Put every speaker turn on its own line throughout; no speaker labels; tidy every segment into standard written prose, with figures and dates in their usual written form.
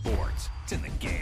sports. It's in the game.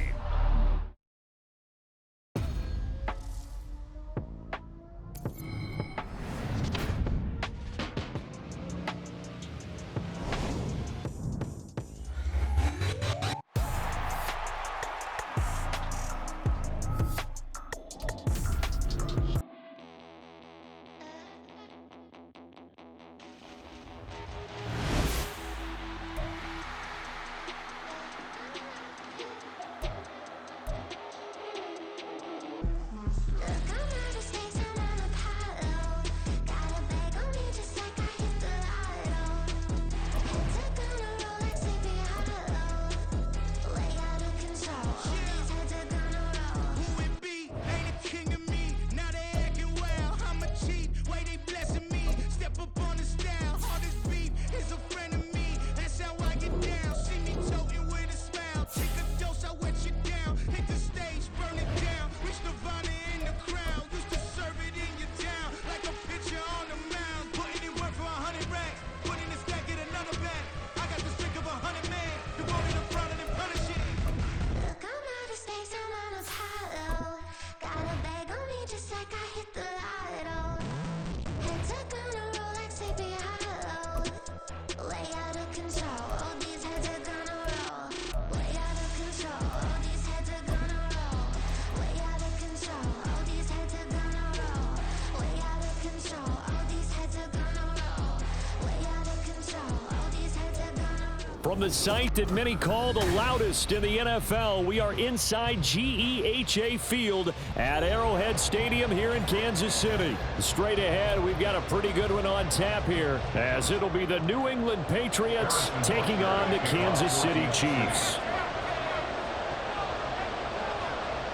From the site that many call the loudest in the NFL, we are inside GEHA Field at Arrowhead Stadium here in Kansas City. Straight ahead, we've got a pretty good one on tap here, as it'll be the New England Patriots taking on the Kansas City Chiefs.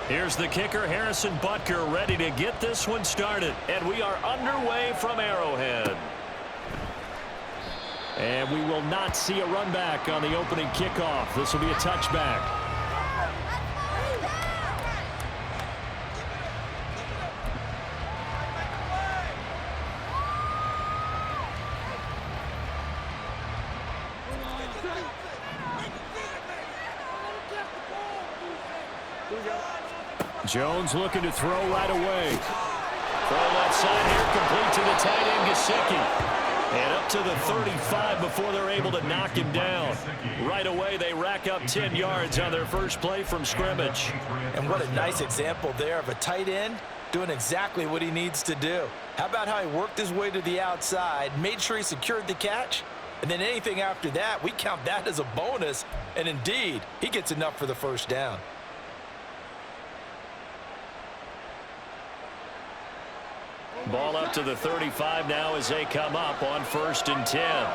Here's the kicker, Harrison Butker, ready to get this one started. And we are underway from Arrowhead. And we will not see a run back on the opening kickoff. This will be a touchback. Jones looking to throw right away. Throw left side here, complete to the tight end, Gesicki. And up to the 35 before they're able to knock him down. Right away, they rack up 10 yards on their first play from scrimmage.
And what a nice example there of a tight end doing exactly what he needs to do. How about how he worked his way to the outside, made sure he secured the catch, and then anything after that, we count that as a bonus. And indeed, he gets enough for the first down.
Ball up to the 35 now as they come up on 1st and 10.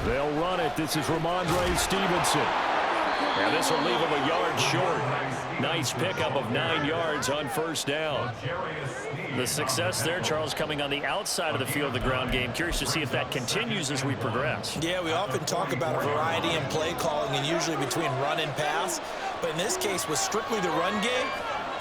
They'll run it. This is Ramondre Stevenson. And this will leave him a yard short. Nice pickup of 9 yards on 1st down. The success there, Charles, coming on the outside of the field of the ground game. Curious to see if that continues as we progress.
Yeah, we often talk about a variety in play calling and usually between run and pass. But in this case, with strictly the run game,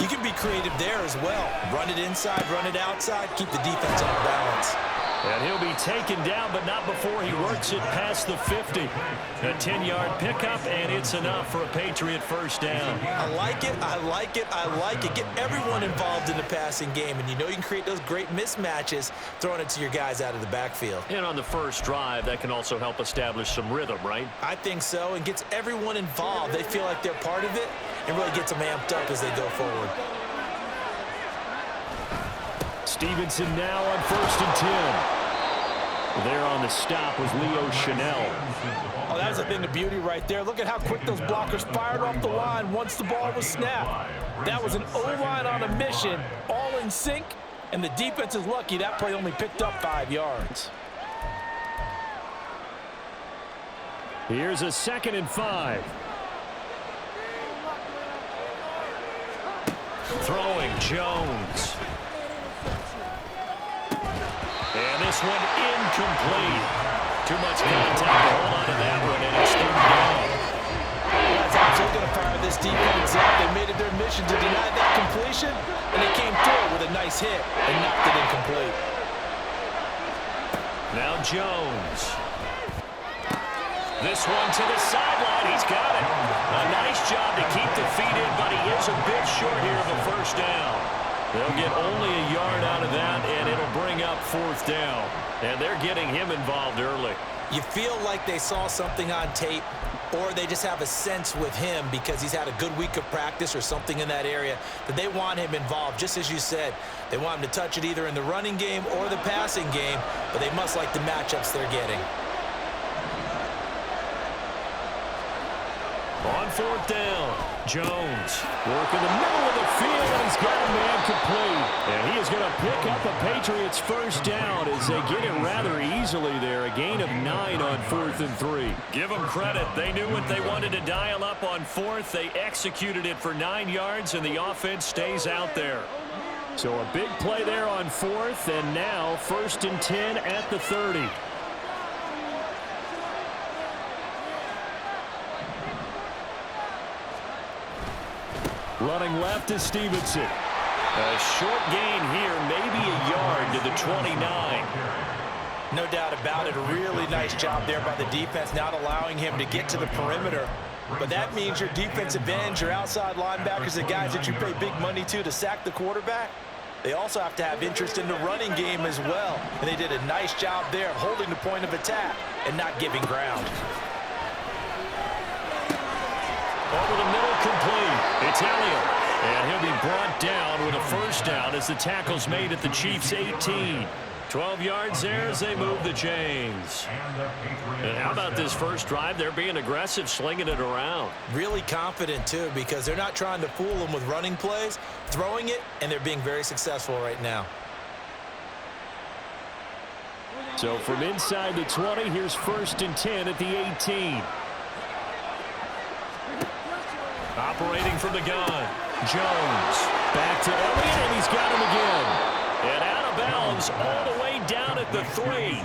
you can be creative there as well. Run it inside, run it outside, keep the defense on balance.
And he'll be taken down, but not before he works it past the 50. A 10-yard pickup, and it's enough for a Patriot first down.
I like it, I like it, I like it. Get everyone involved in the passing game, and you know you can create those great mismatches throwing it to your guys out of the backfield.
And on the first drive, that can also help establish some rhythm, right?
I think so, and gets everyone involved. They feel like they're part of it, and really gets them amped up as they go forward.
Stevenson now on 1st and 10. There on the stop was Leo Chanel.
Oh, that was a thing of beauty right there. Look at how quick those blockers fired off the line once the ball was snapped. That was an O-line on a mission, all in sync, and the defense is lucky that play only picked up 5 yards.
Here's a 2nd and 5. Throwing Jones. And this one incomplete. Too much contact to hold on to that one, and it's 3rd down.
That's absolutely going to fire this defense up. They made it their mission to deny that completion, and they came through with a nice hit and knocked it incomplete.
Now Jones. This one to the sideline. He's got it. A nice job to keep the feet in, but he is a bit short here of a first down. They'll get only a yard out of that, and it'll bring up fourth down. And they're getting him involved early.
You feel like they saw something on tape, or they just have a sense with him because he's had a good week of practice or something in that area that they want him involved. Just as you said, they want him to touch it either in the running game or the passing game, but they must like the matchups they're getting.
On fourth down, Jones working the middle of the field, and he's got a man complete. And he is going to pick up a Patriots first down as they get it rather easily there. A gain of 9 on 4th and 3. Give them credit. They knew what they wanted to dial up on 4th. They executed it for 9 yards, and the offense stays out there. So a big play there on 4th, and now 1st and 10 at the 30. Running left is Stevenson. A short gain here, maybe a yard to the 29.
No doubt about it. A really nice job there by the defense, not allowing him to get to the perimeter. But that means your defensive ends, your outside linebackers, the guys that you pay big money to sack the quarterback, they also have to have interest in the running game as well. And they did a nice job there of holding the point of attack and not giving ground.
Over the middle, complete. It's Elliott. And he'll be brought down with a first down as the tackle's made at the Chiefs' 18. 12 yards there as they move the chains. And how about this first drive? They're being aggressive, slinging it around.
Really confident, too, because they're not trying to fool them with running plays, throwing it, and they're being very successful right now.
So from inside the 20, here's 1st and 10 at the 18. Operating from the gun, Jones. Back to Elliott, and he's got him again. And out of bounds all the way down at the 3.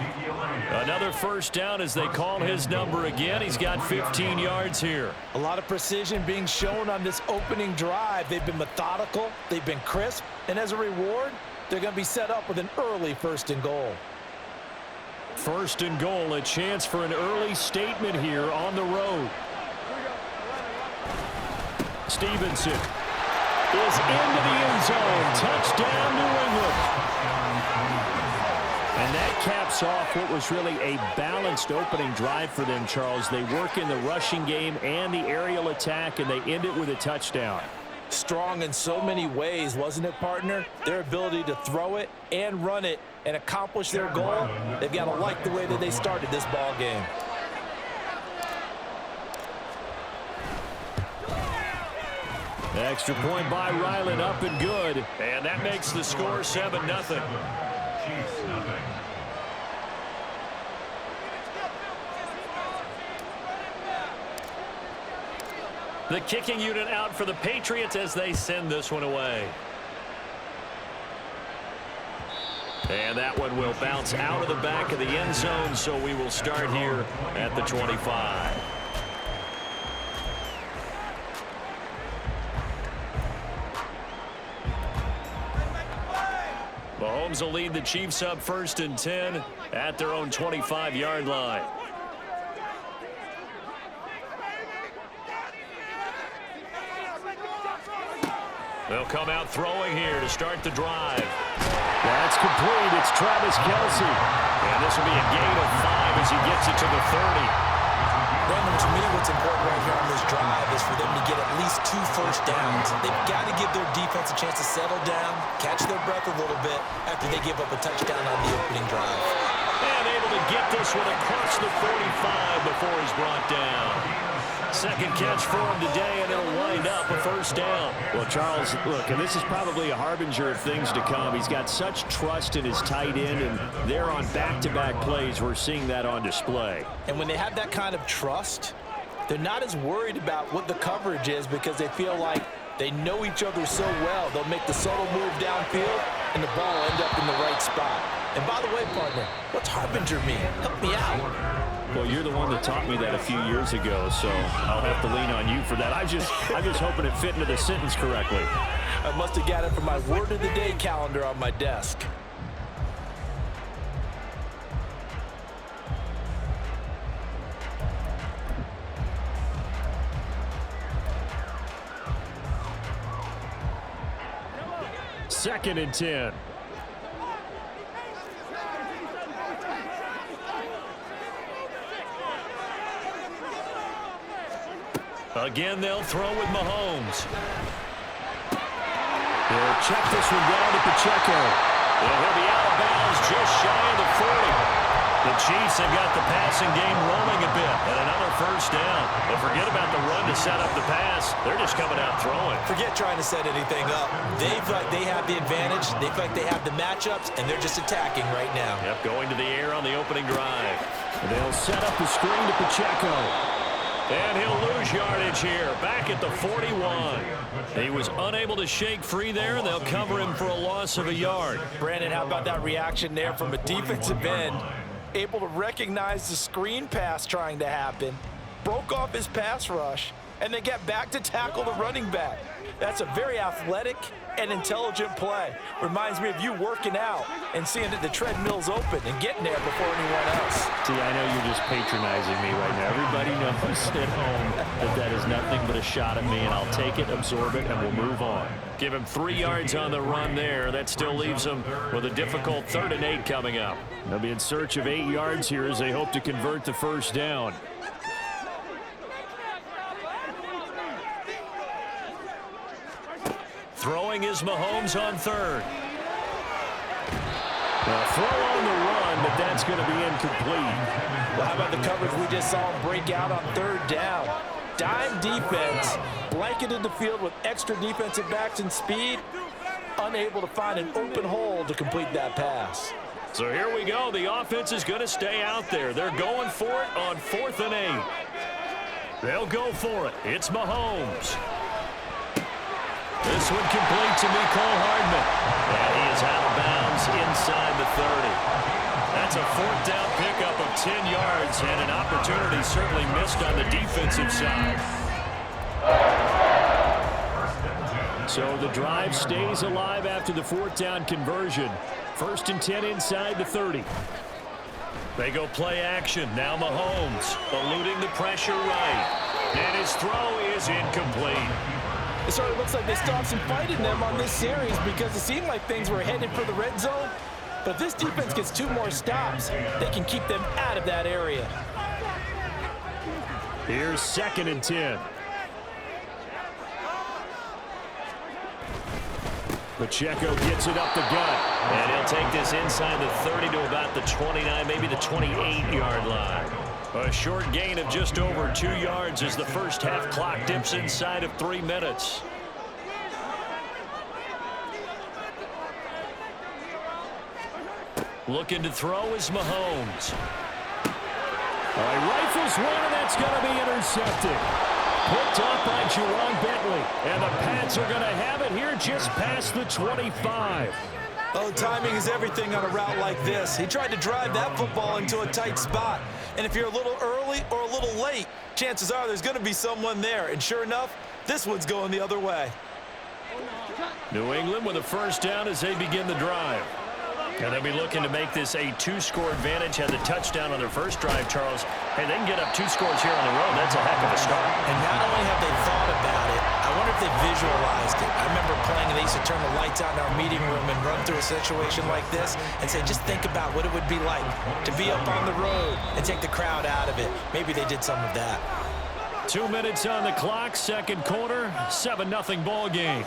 Another first down as they call his number again. He's got 15 yards here.
A lot of precision being shown on this opening drive. They've been methodical, they've been crisp, and as a reward, they're going to be set up with an early 1st and goal.
1st and goal, a chance for an early statement here on the road. Stevenson is into the end zone. Touchdown, New England. And that caps off what was really a balanced opening drive for them, Charles. They work in the rushing game and the aerial attack, and they end it with a touchdown.
Strong in so many ways, wasn't it, partner? Their ability to throw it and run it and accomplish their goal, they've got to like the way that they started this ball game.
Extra point by Ryland, up and good. And that makes the score 7-0. The kicking unit out for the Patriots as they send this one away. And that one will bounce out of the back of the end zone, so we will start here at the 25. Mahomes will lead the Chiefs up 1st and 10 at their own 25-yard line. They'll come out throwing here to start the drive. That's complete. It's Travis Kelce. And this will be a gain of 5 as he gets it to the 30.
Brandon, to me, what's important right here on this drive is for them to get at least 2 first downs. They've got to give their defense a chance to settle down, catch their breath a little bit after they give up a touchdown on the opening drive.
And able to get this one across the 45 before he's brought down. Second catch for him today, and it'll wind up a first down. Well, Charles, look, and this is probably a harbinger of things to come. He's got such trust in his tight end, and they're on back-to-back plays. We're seeing that on display.
And when they have that kind of trust, they're not as worried about what the coverage is because they feel like they know each other so well. They'll make the subtle move downfield, and the ball will end up in the right spot. And by the way, partner, what's harbinger mean? Help me out.
Well, you're the one that taught me that a few years ago, so I'll have to lean on you for that. I'm just hoping it fit into the sentence correctly.
I must have got it from my word of the day calendar on my desk.
2nd and 10. Again, they'll throw with Mahomes. He'll check this one down to Pacheco. And he'll be out of bounds just shy of the 40. The Chiefs have got the passing game rolling a bit. And another first down. But forget about the run to set up the pass. They're just coming out throwing.
Forget trying to set anything up. They feel like they have the advantage. They feel like they have the matchups, and they're just attacking right now.
Yep, going to the air on the opening drive. They'll set up the screen to Pacheco. And he'll lose yardage here, back at the 41. He was unable to shake free there. They'll cover him for a loss of a yard.
Brandon, how about that reaction there from a defensive end? Able to recognize the screen pass trying to happen, broke off his pass rush, and then get back to tackle the running back. That's a very athletic and intelligent play. Reminds me of you working out and seeing that the treadmill's open and getting there before anyone else.
See, I know you're just patronizing me right now. Everybody knows at home that that is nothing but a shot at me, and I'll take it, absorb it, and we'll move on. Give him 3 yards on the run there. That still leaves him with a difficult 3rd and 8 coming up. They'll be in search of 8 yards here as they hope to convert the first down. Throwing is Mahomes on 3rd. A throw on the run, but that's going to be incomplete.
Well, how about the coverage we just saw him break out on 3rd down? Dime defense, blanketed the field with extra defensive backs and speed, unable to find an open hole to complete that pass.
So here we go. The offense is going to stay out there. They're going for it on 4th and 8. They'll go for it. It's Mahomes. This one complete to Mecole Hardman. And he is out of bounds inside the 30. That's a 4th down pickup of 10 yards and an opportunity certainly missed on the defensive side. So the drive stays alive after the 4th down conversion. 1st and 10 inside the 30. They go play action. Now Mahomes eluding the pressure right. And his throw is incomplete.
It sort of looks like they still have some fight in them on this series because it seemed like things were headed for the red zone. But if this defense gets 2 more stops, they can keep them out of that area.
Here's 2nd and 10. Pacheco gets it up the gut. And he'll take this inside the 30 to about the 29, maybe the 28-yard line. A short gain of just over 2 yards as the first half clock dips inside of 3 minutes. Looking to throw is Mahomes. All right, rifles one, and that's going to be intercepted. Picked up by Jerron Bentley. And the Pats are going to have it here just past the 25.
Oh, timing is everything on a route like this. He tried to drive that football into a tight spot. And if you're a little early or a little late, chances are there's going to be someone there. And sure enough, this one's going the other way.
New England with a first down as they begin the drive. And they'll be looking to make this a 2-score advantage. Had the touchdown on their first drive, Charles. Hey, they can get up 2 scores here on the road. That's a heck of a start.
And not only have they thought about it, I wonder if they visualized it. I remember playing, and they used to turn the lights out in our meeting room and run through a situation like this and say, just think about what it would be like to be up on the road and take the crowd out of it. Maybe they did some of that.
2 minutes on the clock, 2nd quarter, 7-0 ball game.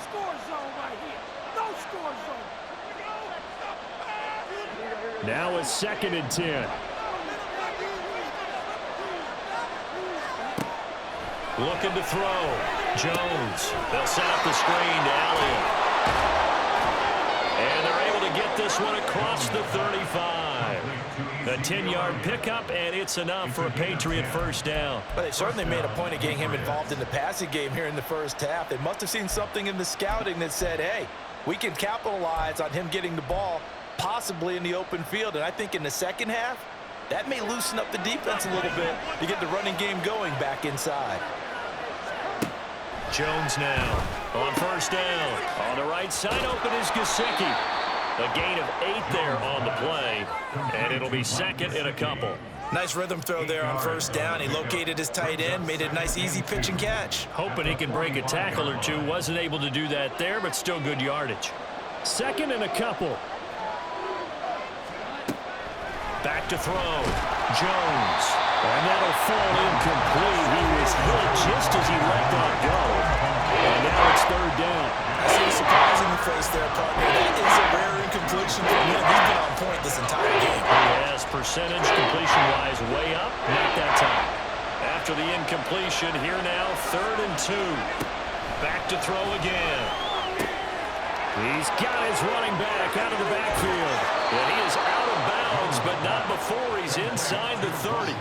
Now it's 2nd and 10. Looking to throw. Jones. They'll set up the screen to Elliott. And they're able to get this one across the 35. A 10-yard pickup, and it's enough for a Patriot first down.
But they certainly made a point of getting him involved in the passing game here in the first half. They must have seen something in the scouting that said, hey, we can capitalize on him getting the ball possibly in the open field. And I think in the second half, that may loosen up the defense a little bit to get the running game going back inside.
Jones now on first down. On the right side, open is Gesicki. A gain of 8 there on the play, and it'll be 2nd and a couple.
Nice rhythm throw there on first down. He located his tight end, made it a nice easy pitch and catch.
Hoping he can break a tackle or two. Wasn't able to do that there, but still good yardage. 2nd and a couple. Back to throw. Jones. And that'll fall incomplete. He was hit just as he let that go. And now it's 3rd down.
I see a surprise in the face there, partner. That is a rare incompletion from him. He's been on point this entire game.
Yes, percentage completion-wise way up. Not that time. After the incompletion, here now, 3rd and 2. Back to throw again. He's got his running back out of the backfield. And he is out of bounds, but not before he's inside the 30.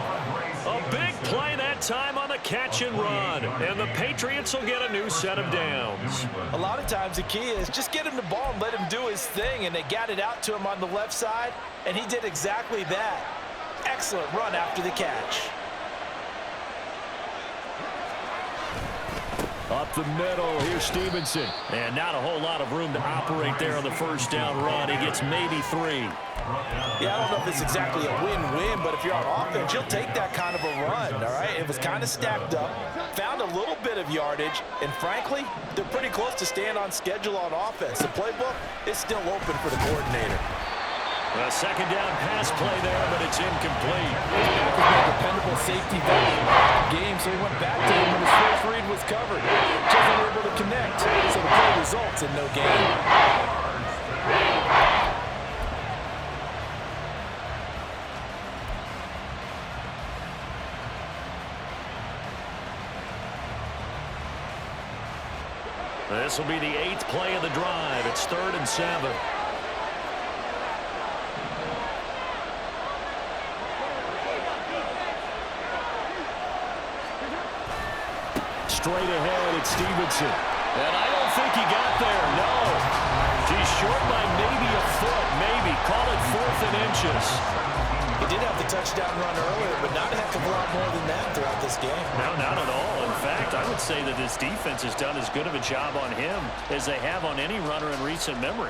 A big play that time on the catch and run. And the Patriots will get a new set of downs.
A lot of times the key is just get him the ball and let him do his thing. And they got it out to him on the left side, and he did exactly that. Excellent run after the catch.
Up the middle, here's Stevenson. And not a whole lot of room to operate there on the 1st down run. He gets maybe 3.
Yeah, I don't know if it's exactly a win-win, but if you're on offense, you'll take that kind of a run, all right? It was kind of stacked up, found a little bit of yardage, and frankly, they're pretty close to staying on schedule on offense. The playbook is still open for the coordinator.
A 2nd down pass play there, but it's incomplete.
That was more dependable safety value game, so he went back to him when his first read was covered. Just unable to connect, so the play results in no gain.
This will be the 8th play of the drive. It's 3rd and 7. Straight ahead, it's Stevenson. And I don't think he got there, no. He's short by maybe a foot, maybe. Call it 4th and inches.
He did have the touchdown run earlier, but not a heck of a lot more than that throughout this game.
No, not at all. In fact, I would say that this defense has done as good of a job on him as they have on any runner in recent memory.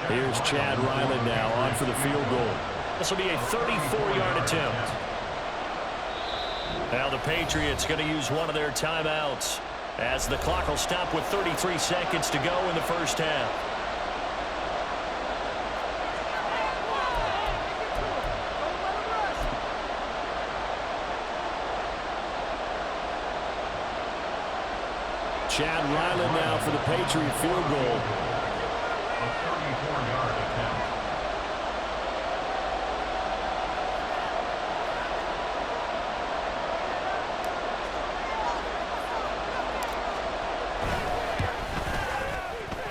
Here's Chad Ryland now on for the field goal. This will be a 34-yard attempt. Now the Patriots going to use one of their timeouts as the clock will stop with 33 seconds to go in the 1st half. Chad Ryland now for the Patriot field goal.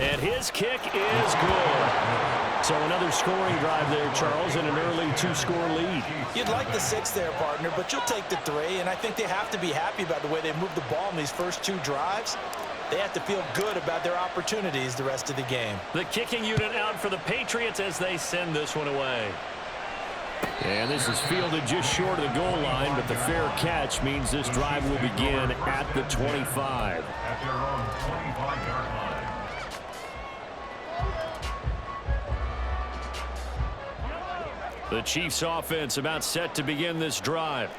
And his kick is good. So another scoring drive there, Charles, and an early 2-score lead.
You'd like the 6 there, partner, but you'll take the 3, and I think they have to be happy about the way they moved the ball in these first 2 drives. They have to feel good about their opportunities the rest of the game.
The kicking unit out for the Patriots as they send this one away. And this is fielded just short of the goal line, but the fair catch means this drive will begin at the 25.
At their own 25-yard line.
The Chiefs offense about set to begin this drive.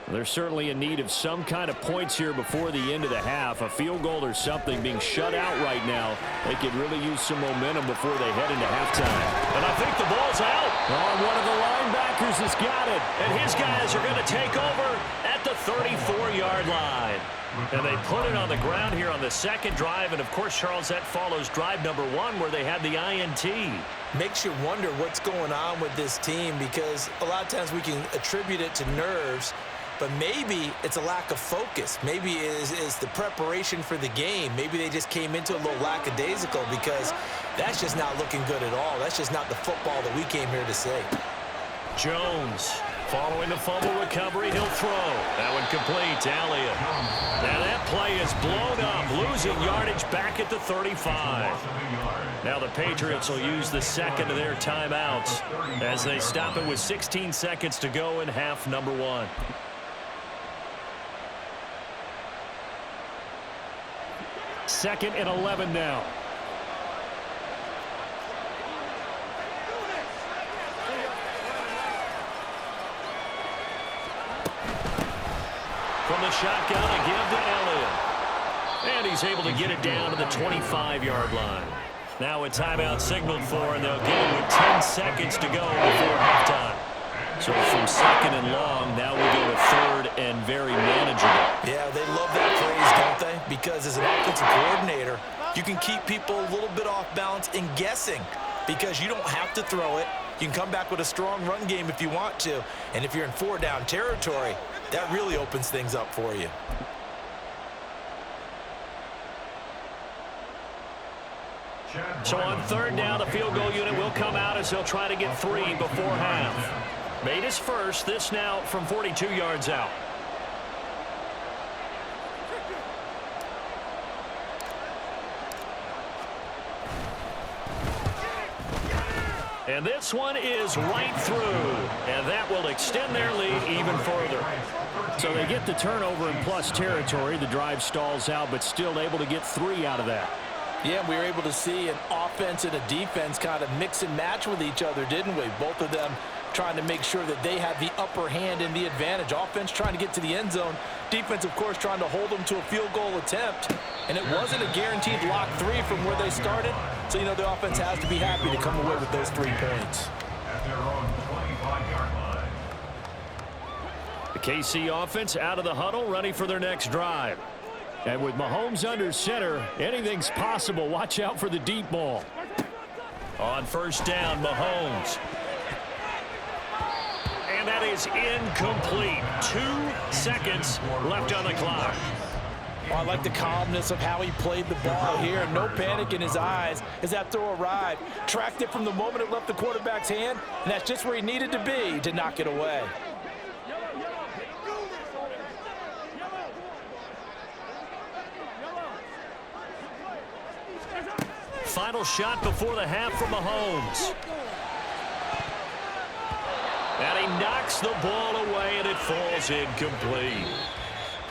They're certainly in need of some kind of points here before the end of the half. A field goal or something being shut out right now. They could really use some momentum before they head into halftime. And I think the ball's out. Oh, one of the linebackers has got it. And his guys are going to take over at the 34-yard line. And they put it on the ground here on the 2nd drive. And, of course, Charles, that follows drive number 1 where they had the INT.
Makes you wonder what's going on with this team because a lot of times we can attribute it to nerves, but maybe it's a lack of focus. Maybe it's the preparation for the game. Maybe they just came into a little lackadaisical because that's just not looking good at all. That's just not the football that we came here to see.
Jones following the fumble recovery. He'll throw. That one complete to Elliott. Now that play is blown up, losing yardage back at the 35. Now the Patriots will use the 2nd of their timeouts as they stop it with 16 seconds to go in half number 1. 2nd and 11 now. From the shotgun, a give to Elliott. And he's able to get it down to the 25-yard line. Now a timeout signaled for, and they'll get it with 10 seconds to go before halftime. So from 2nd and long, now we go to 3rd and very manageable.
Yeah, they love that phrase, don't they? Because as an offensive coordinator, you can keep people a little bit off balance and guessing because you don't have to throw it. You can come back with a strong run game if you want to. And if you're in 4-down territory, that really opens things up for you.
So on 3rd down, the field goal unit will come out as he'll try to get 3 before half. Made his first, this now from 42 yards out. And this one is right through, and that will extend their lead even further. So they get the turnover in plus territory. The drive stalls out, but still able to get 3 out of that.
Yeah, we were able to see an offense and a defense kind of mix and match with each other, didn't we? Both of them trying to make sure that they have the upper hand and the advantage. Offense trying to get to the end zone. Defense, of course, trying to hold them to a field goal attempt. And it wasn't a guaranteed lock 3 from where they started. So, you know, the offense has to be happy to come away with those 3 points.
At their own 25-yard line.
The KC offense out of the huddle, ready for their next drive. And with Mahomes under center, anything's possible. Watch out for the deep ball. On 1st down, Mahomes. And that is incomplete. 2 seconds left on the clock.
Well, I like the calmness of how he played the ball here. No panic in his eyes as that throw arrived. Tracked it from the moment it left the quarterback's hand, and that's just where he needed to be to knock it away.
Final shot before the half from Mahomes. And he knocks the ball away, and it falls incomplete.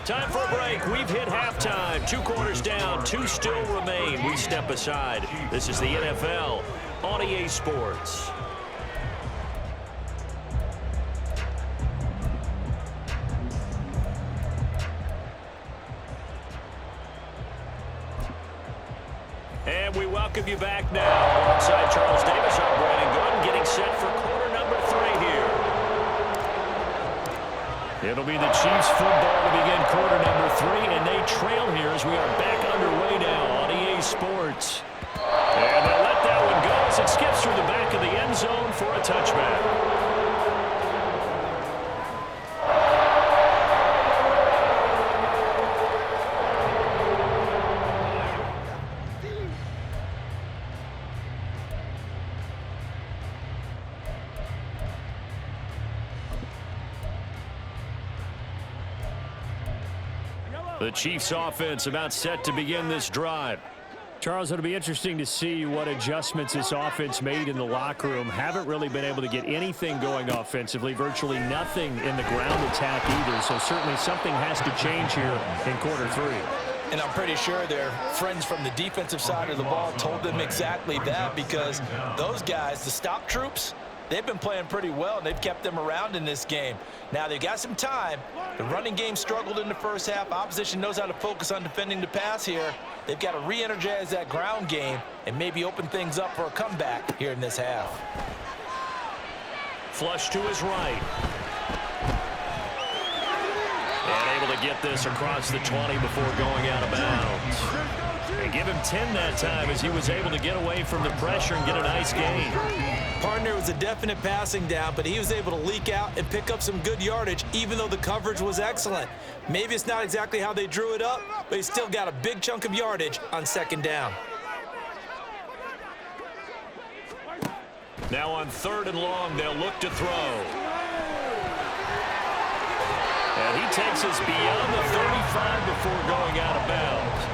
Time for a break. We've hit halftime. 2 quarters down, 2 still remain. We step aside. This is the NFL on EA Sports. And we welcome you back now. Alongside Charles Davis, I'm Brandon Gordon, getting set for quarter number 3 here. It'll be the Chiefs football to begin quarter number 3, and they trail here as we are back underway now on EA Sports. And they'll let that one go as it skips through the back of the end zone for a touchback. The Chiefs offense about set to begin this drive. Charles, it'll be interesting to see what adjustments this offense made in the locker room. Haven't really been able to get anything going offensively, virtually nothing in the ground attack either. So certainly something has to change here in quarter 3.
And I'm pretty sure their friends from the defensive side of the ball told them exactly that, because those guys, the stop troops, they've been playing pretty well, and they've kept them around in this game. Now, they've got some time. The running game struggled in the first half. Opposition knows how to focus on defending the pass here. They've got to re-energize that ground game and maybe open things up for a comeback here in this half.
Flush to his right. And able to get this across the 20 before going out of bounds. And give him 10 that time as he was able to get away from the pressure and get a nice gain.
Partner was a definite passing down, but he was able to leak out and pick up some good yardage, even though the coverage was excellent. Maybe it's not exactly how they drew it up, but he still got a big chunk of yardage on 2nd down.
Now on 3rd and long, they'll look to throw. And he takes us beyond the 35 before going out of bounds.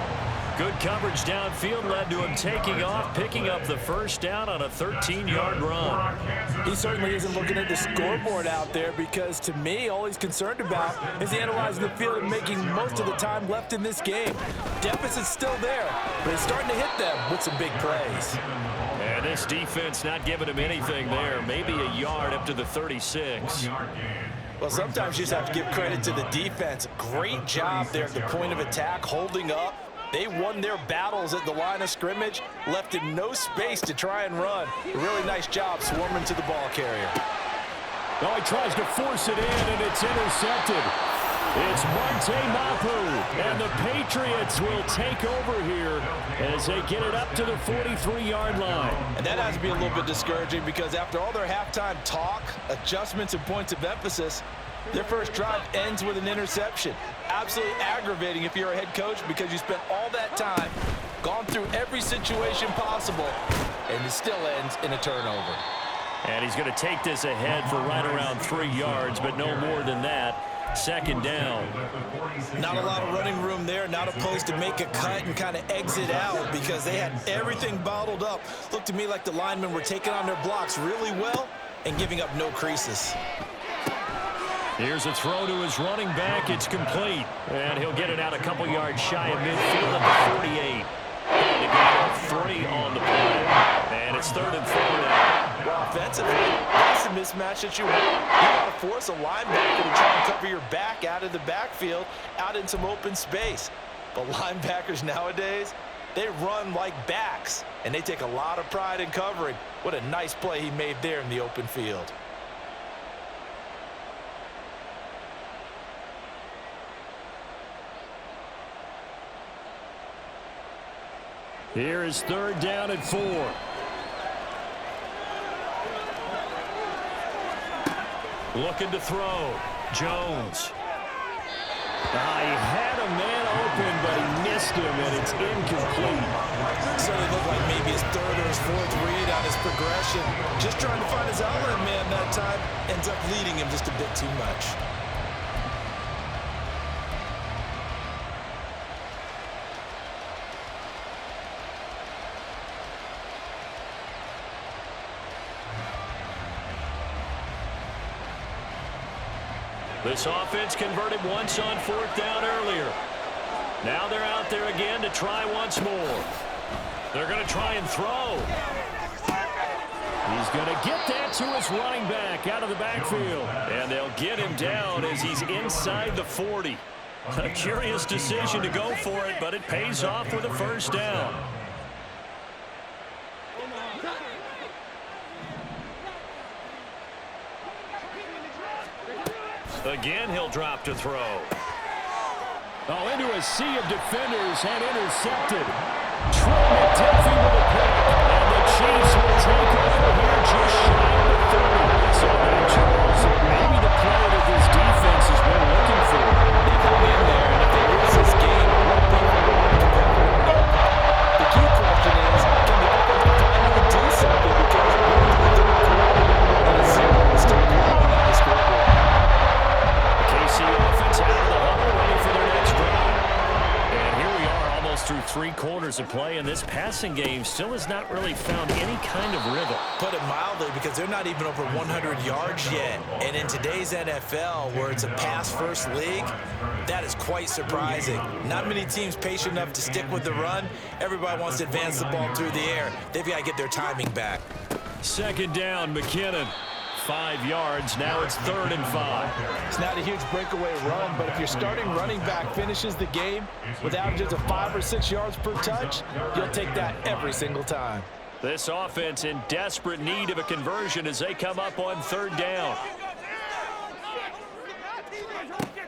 Good coverage downfield led to him taking off, picking up the first down on a 13-yard run.
He certainly isn't looking at the scoreboard out there because, to me, all he's concerned about is analyzing the field and making most of the time left in this game. Deficit's still there, but he's starting to hit them with some big plays.
And this defense not giving him anything there. Maybe a yard up to the 36.
Well, sometimes you just have to give credit to the defense. Great job there at the point of attack, holding up. They won their battles at the line of scrimmage, left him no space to try and run. A really nice job swarming to the ball carrier.
Oh, he tries to force it in, and it's intercepted. It's Monte Mapu, and the Patriots will take over here as they get it up to the 43-yard line.
And that has to be a little bit discouraging because after all their halftime talk, adjustments, and points of emphasis, their first drive ends with an interception. Absolutely aggravating if you're a head coach because you spent all that time, gone through every situation possible, and it still ends in a turnover.
And he's going to take this ahead for right around 3 yards, but no more than that. Second down.
Not a lot of running room there, not a place to make a cut and kind of exit out because they had everything bottled up. Looked to me like the linemen were taking on their blocks really well and giving up no creases.
Here's a throw to his running back. It's complete. And he'll get it out a couple yards shy of midfield at the 48. And to go 3 on the play. And it's 3rd and 4 now.
Well, offensively, that's a mismatch that you want. You got to force a linebacker to try and cover your back out of the backfield, out in some open space. But linebackers nowadays, they run like backs, and they take a lot of pride in covering. What a nice play he made there in the open field.
Here is 3rd down and 4. Looking to throw. Jones. He had a man open, but he missed him, and it's incomplete.
Certainly looked like maybe his 3rd or his 4th read on his progression. Just trying to find his outlet man that time. Ends up leading him just a bit too much.
This offense converted once on 4th down earlier. Now they're out there again to try once more. They're going to try and throw. He's going to get that to his running back out of the backfield. And they'll get him down as he's inside the 40. A curious decision to go for it, but it pays off with a 1st down. Again, he'll drop to throw. Oh, into a sea of defenders and intercepted. Trent McDuffie with a pick. And the Chiefs will take over here just shy of the 30. So that Charles, maybe the play that this defense has been looking for.
They come in there, and if they lose this game, it won't be for long competitive. The key question is, can the offense finally do something? Because we're into the 3rd quarter, and it's 0 is still going on the scoreboard.
KC offense out of the huddle, ready for their next drive. And here we are almost through 3 quarters of play, and this passing game still has not really found any kind of rhythm.
Put it mildly, because they're not even over 100 yards yet. And in today's NFL, where it's a pass-first league, that is quite surprising. Not many teams patient enough to stick with the run. Everybody wants to advance the ball through the air. They've got to get their timing back.
2nd down, McKinnon. 5 yards. Now it's 3rd and 5.
It's not a huge breakaway run, but if your starting running back finishes the game with averages of 5 or 6 yards per touch, you'll take that every single time.
This offense in desperate need of a conversion as they come up on 3rd down.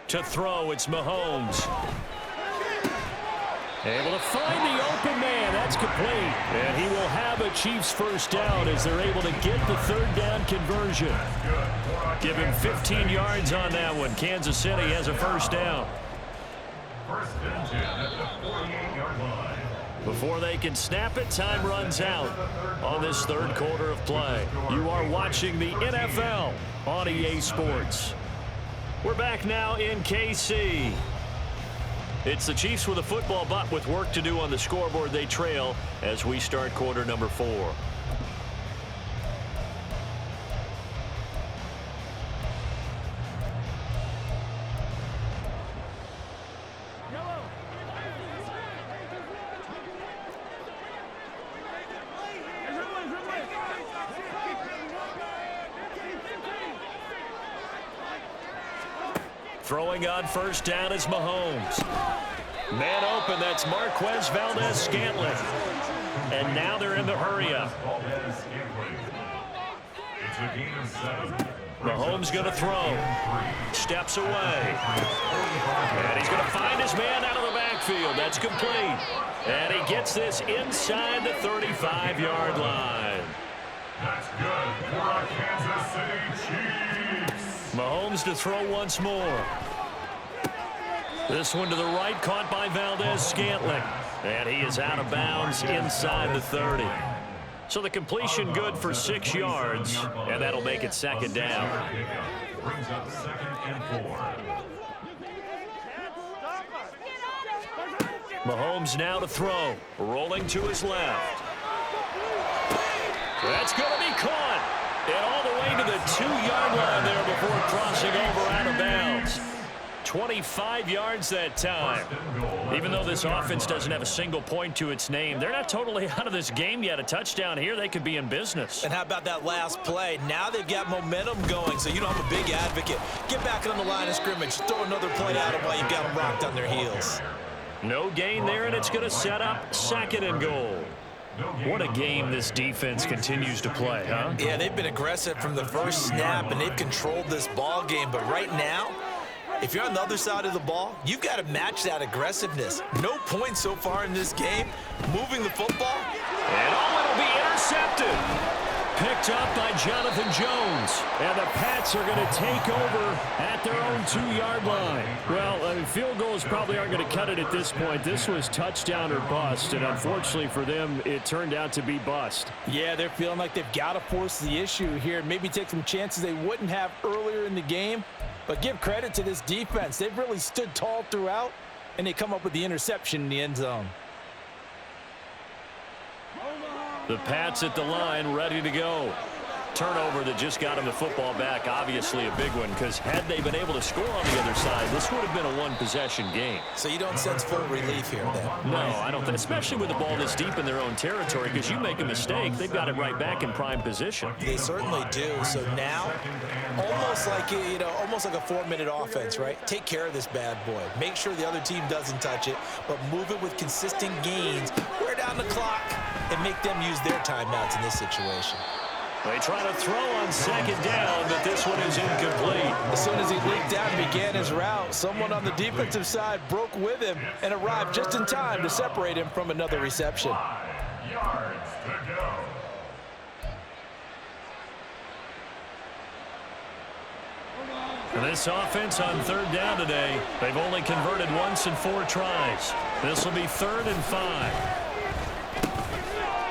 To throw, it's Mahomes. Able to find the open man. That's complete. And he will have a Chiefs 1st down as they're able to get the 3rd down conversion. Give him 15 yards on that one. Kansas City has a 1st down.
1st and 10 at the 48-yard line.
Before they can snap it, time runs out on this 3rd quarter of play. You are watching the NFL on EA Sports. We're back now in KC. It's the Chiefs with a football, but with work to do on the scoreboard. They trail as we start quarter number 4. Throwing on first down is Mahomes. Man open, that's Marquez Valdez-Scantling. And now they're in the hurry-up. Mahomes going to throw. Steps away. And he's going to find his man out of the backfield. That's complete. And he gets this inside the 35-yard line.
That's good for our Kansas City Chiefs.
Mahomes to throw once more. This one to the right, caught by Valdez-Scantling. And he is out of bounds inside the 30. So the completion good for 6 yards, and that'll make it second down.
Brings up 2nd and 4.
Mahomes now to throw, rolling to his left. That's going to be caught. And all the way to the 2-yard line there before crossing over out of bounds. 25 yards that time. Even though this offense doesn't have a single point to its name, they're not totally out of this game yet. A touchdown here, they could be in business.
And how about that last play? Now they've got momentum going, so you know I'm a big advocate. Get back on the line of scrimmage. Throw another play at them while you've got them rocked on their heels.
No gain there, and it's going to set up 2nd and goal. What a game this defense continues to play, huh?
Yeah, they've been aggressive from the first snap, and they've controlled this ball game. But right now, if you're on the other side of the ball, you've got to match that aggressiveness. No points so far in this game. Moving the football.
And it'll be intercepted. Picked up by Jonathan Jones. And the Pats are going to take over at their own 2-yard line. Well, field goals probably aren't going to cut it at this point. This was touchdown or bust, and unfortunately for them, it turned out to be bust.
Yeah, they're feeling like they've got to force the issue here. Maybe take some chances they wouldn't have earlier in the game. But give credit to this defense. They've really stood tall throughout, and they come up with the interception in the end zone.
The Pats at the line, ready to go. Turnover that just got him the football back, obviously a big one, because had they been able to score on the other side, this would have been a one-possession game.
So you don't sense full relief here, then?
No, I don't think, especially with the ball this deep in their own territory, because you make a mistake, they've got it right back in prime position.
They certainly do. So now, almost like a 4-minute offense, right? Take care of this bad boy. Make sure the other team doesn't touch it, but move it with consistent gains. Wear down the clock and make them use their timeouts in this situation.
They try to throw on 2nd down, but this one is incomplete.
As soon as he leaked out and began his route, someone on the defensive side broke with him and arrived just in time to separate him from another reception.
5 yards to go.
And this offense on 3rd down today, they've only converted once in 4 tries. This will be 3rd and 5.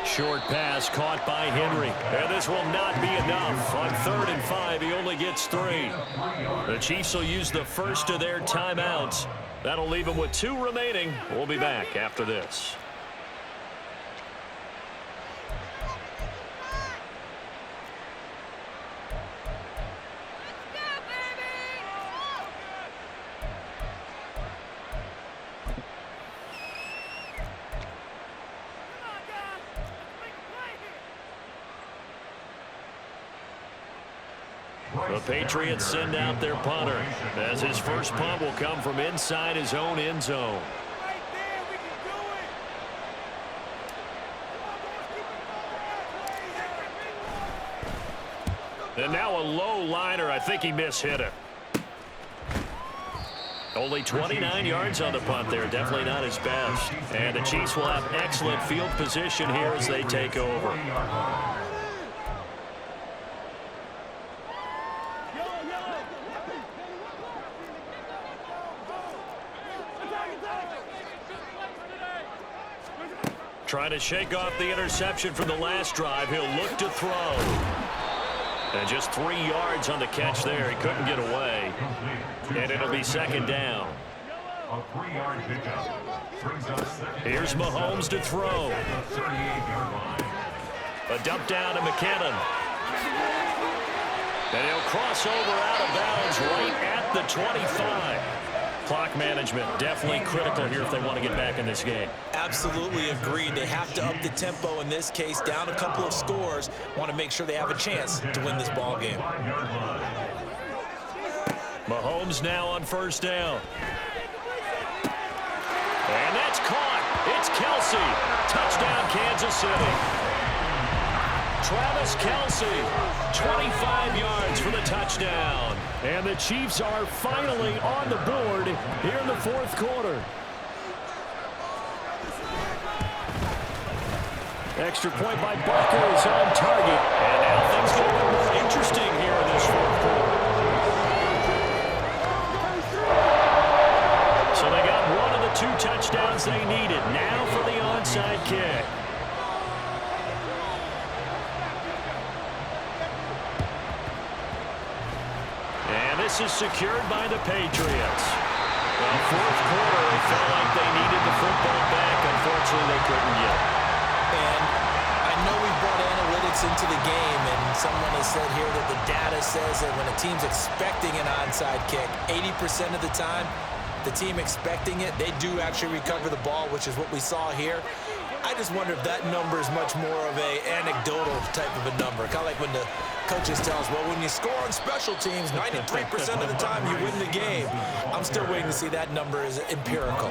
Short pass caught by Henry. And this will not be enough. On 3rd and 5, he only gets 3. The Chiefs will use the first of their timeouts. That'll leave them with 2 remaining. We'll be back after this. The Patriots send out their punter, as his first punt will come from inside his own end zone. And now a low liner. I think he mishit it. Only 29 yards on the punt there. Definitely not his best. And the Chiefs will have excellent field position here as they take over. Trying to shake off the interception from the last drive. He'll look to throw. And just 3 yards on the catch there. He couldn't get away. And it'll be 2nd down.
A 3-yard pickup. Brings up second.
Here's Mahomes to throw.
At the 38-yard line.
A dump down to McKinnon. And he'll cross over out of bounds right at the 25. Clock management definitely critical here if they want to get back in this game.
Absolutely agreed. They have to up the tempo in this case, down a couple of scores. Want to make sure they have a chance to win this ball game.
Mahomes now on first down. And that's caught. It's Kelsey. Touchdown, Kansas City. Travis Kelsey, 25 yards for the touchdown. And the Chiefs are finally on the board here in the fourth quarter. Extra point by Barker is on target. And now things get a little more interesting here in this fourth quarter. So they got one of the 2 touchdowns they needed. Now for the onside kick. This is secured by the Patriots. Well, fourth quarter, it felt like they needed the football back. Unfortunately, they couldn't get it.
And I know we brought analytics into the game, and someone has said here that the data says that when a team's expecting an onside kick, 80% of the time, the team expecting it, they do actually recover the ball, which is what we saw here. I just wonder if that number is much more of a anecdotal type of a number. Kind of like when the coaches tell us, well, when you score on special teams, 93% of the time you win the game. I'm still waiting to see that number is empirical.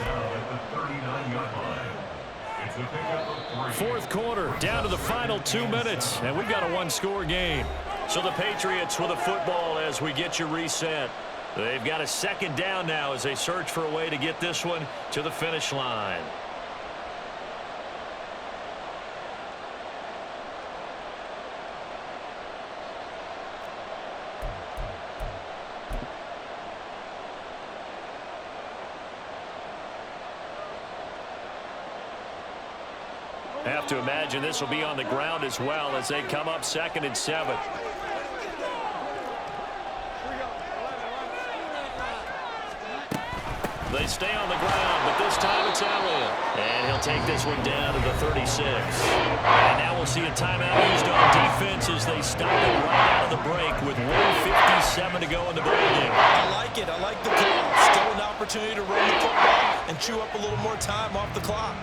Fourth quarter, down to the final 2 minutes, and we've got a 1-score game. So the Patriots with the football as we get you reset. They've got a second down now as they search for a way to get this one to the finish line. Have to imagine this will be on the ground as well as they come up 2nd and 7. They stay on the ground, but this time it's Elliott. And he'll take this one down to the 36. And now we'll see a timeout used on defense as they stop it right out of the break with 1:57 to go in the ball game.
I like it. I like the call. Still an opportunity to run the football and chew up a little more time off the clock.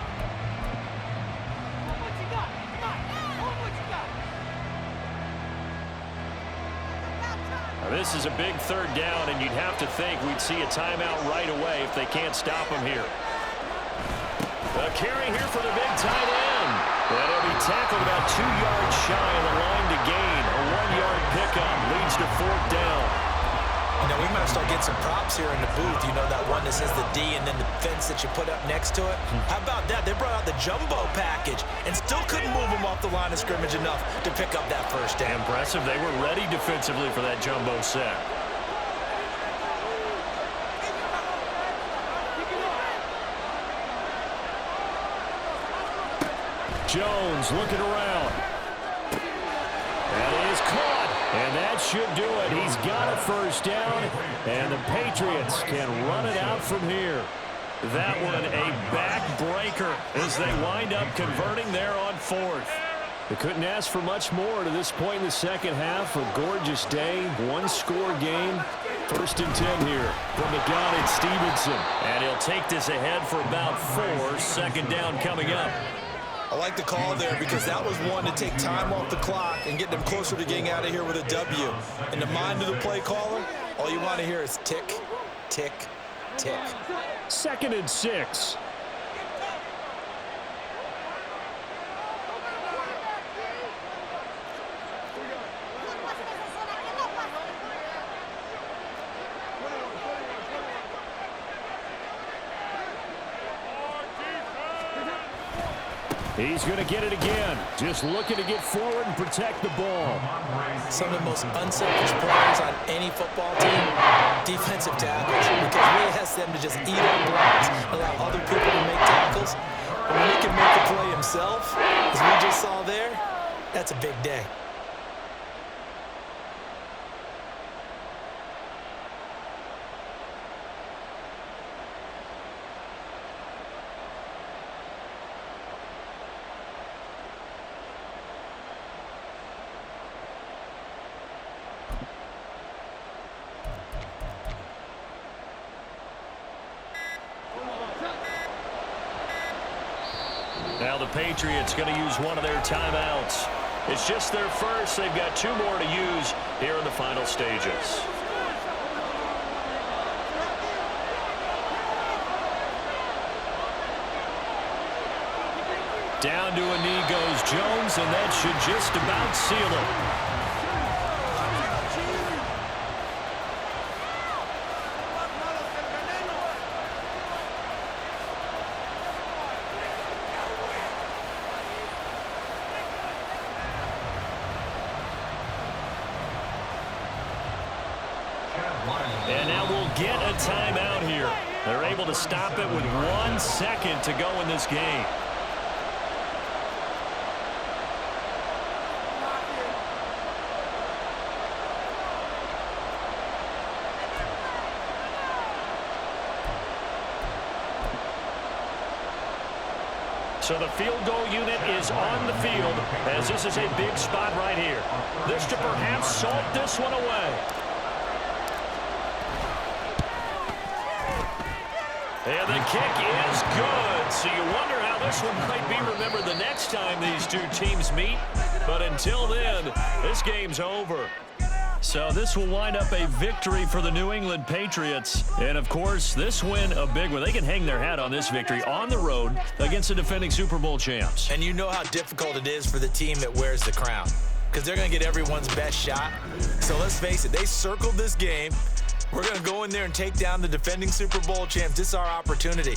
This is a big third down, and you'd have to think we'd see a timeout right away if they can't stop him here. A carry here for the big tight end. And he'll be tackled about 2 yards shy of the line to gain. A 1-yard pickup leads to 4th down.
You know, we might start getting some props here in the booth. You know, that one that says the D and then the fence that you put up next to it. How about that? They brought out the jumbo package and still couldn't move them off the line of scrimmage enough to pick up that first down.
Impressive. They were ready defensively for that jumbo set. Jones looking around. That is caught. And that should do it. He's got a first down, and the Patriots can run it out from here. That one a backbreaker as they wind up converting there on 4th. They couldn't ask for much more to this point in the second half. A gorgeous day, 1-score game. 1st and 10 here from the gun and Stevenson. And he'll take this ahead for about 4. Second down coming up.
I like the call there because that was one to take time off the clock and get them closer to getting out of here with a W. In the mind of the play caller, all you want to hear is tick, tick, tick.
2nd and 6. He's going to get it again. Just looking to get forward and protect the ball.
Some of the most unselfish players on any football team, defensive tackles, because we ask them to just eat our blocks, allow other people to make tackles. And when he can make the play himself, as we just saw there, that's a big day.
Now the Patriots going to use one of their timeouts. It's just their first. They've got 2 more to use here in the final stages. Down to a knee goes Jones, and that should just about seal it. And now we'll get a timeout here. They're able to stop it with 1 second to go in this game. So the field goal unit is on the field as this is a big spot right here. This to perhaps salt this one away. And the kick is good. So you wonder how this one might be remembered the next time these 2 teams meet. But until then, this game's over. So this will wind up a victory for the New England Patriots. And, of course, this win a big one. They can hang their hat on this victory on the road against the defending Super Bowl champs.
And you know how difficult it is for the team that wears the crown, because they're going to get everyone's best shot. So let's face it, they circled this game. We're going to go in there and take down the defending Super Bowl champs. This is our opportunity.